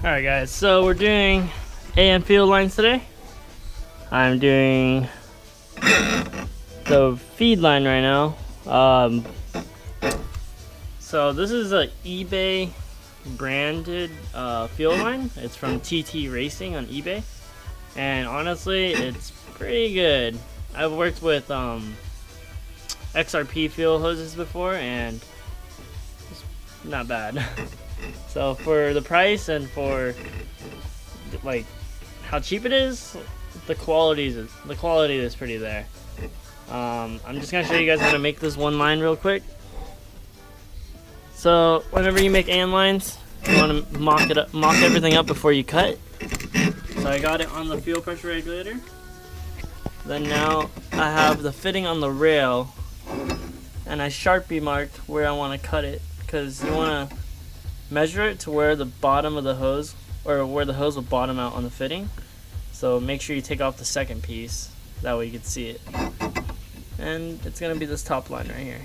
Alright guys, so we're doing AN field lines today. I'm doing the feed line right now. So this is a eBay branded field line. It's from TT Racing on eBay. And honestly, it's pretty good. I've worked with XRP fuel hoses before and it's not bad. So for the price and for like how cheap it is, the quality is pretty there. I'm just gonna show you guys how to make this one line real quick. So whenever you make AN lines, you want to mock everything up before you cut. So I got it on the fuel pressure regulator. Then now I have the fitting on the rail, and I Sharpie marked where I want to cut it, because you want to measure it to where the bottom of the hose, or where the hose will bottom out on the fitting. So make sure you take off the second piece, that way you can see it. And it's going to be this top line right here.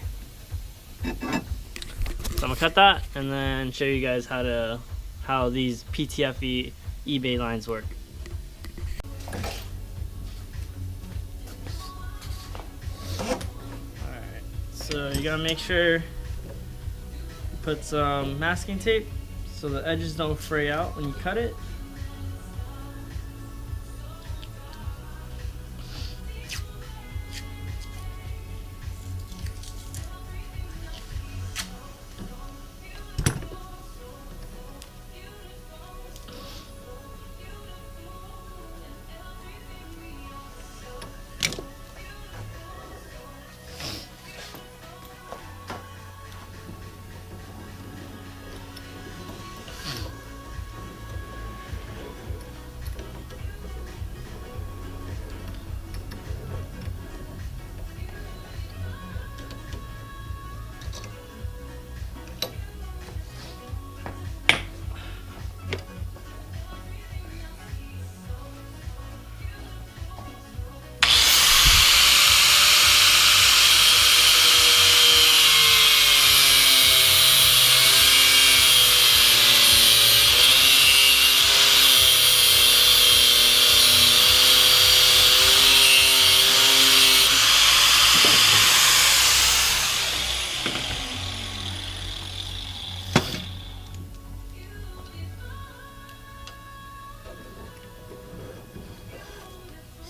So I'm going to cut that and then show you guys how these PTFE eBay lines work. Alright, so you got to make sure you put some masking tape so the edges don't fray out when you cut it.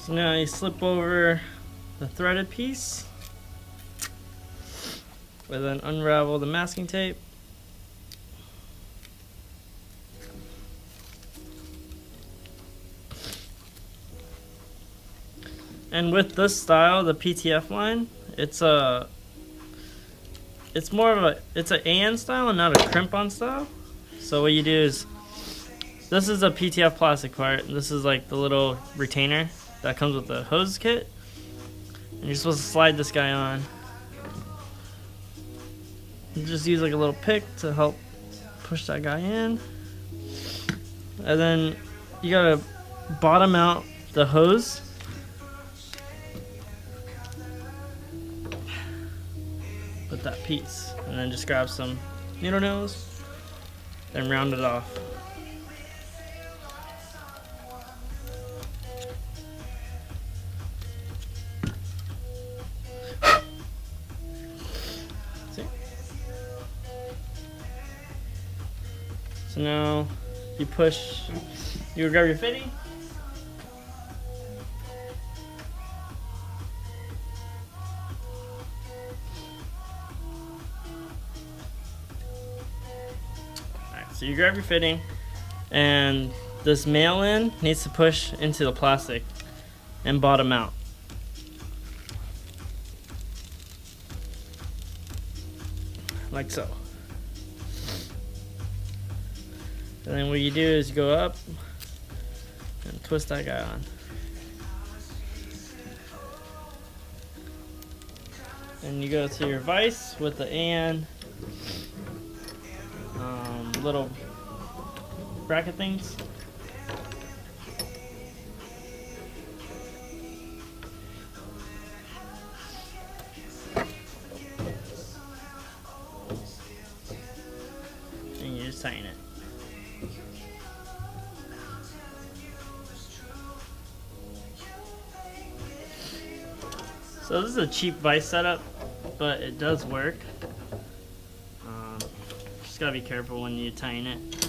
So now you slip over the threaded piece, and then unravel the masking tape. And with this style, the PTF line, it's an AN style and not a crimp-on style. So what you do is, this is a PTF plastic part, and this is like the little retainer that comes with the hose kit, and you're supposed to slide this guy on. You just use like a little pick to help push that guy in, and then you gotta bottom out the hose with that piece, and then just grab some needle nose and round it off. So now you grab your fitting. Alright, so you grab your fitting, and this male end needs to push into the plastic and bottom out. Like so. And then what you do is you go up and twist that guy on. And you go to your vise with the AN little bracket things. And you just tighten it. So this is a cheap vise setup, but it does work. Just gotta be careful when you tighten it.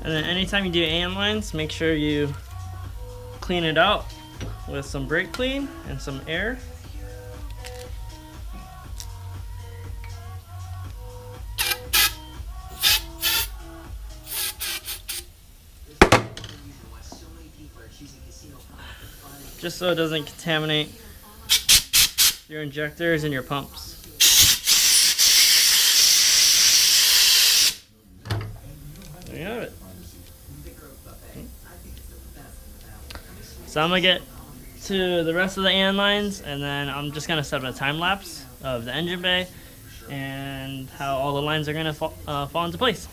And then anytime you do AN lines, make sure you clean it out with some brake clean and some air. Just so it doesn't contaminate your injectors and your pumps. There you have it. So I'm gonna get to the rest of the AN lines, and then I'm just gonna set up a time lapse of the engine bay and how all the lines are gonna fall into place.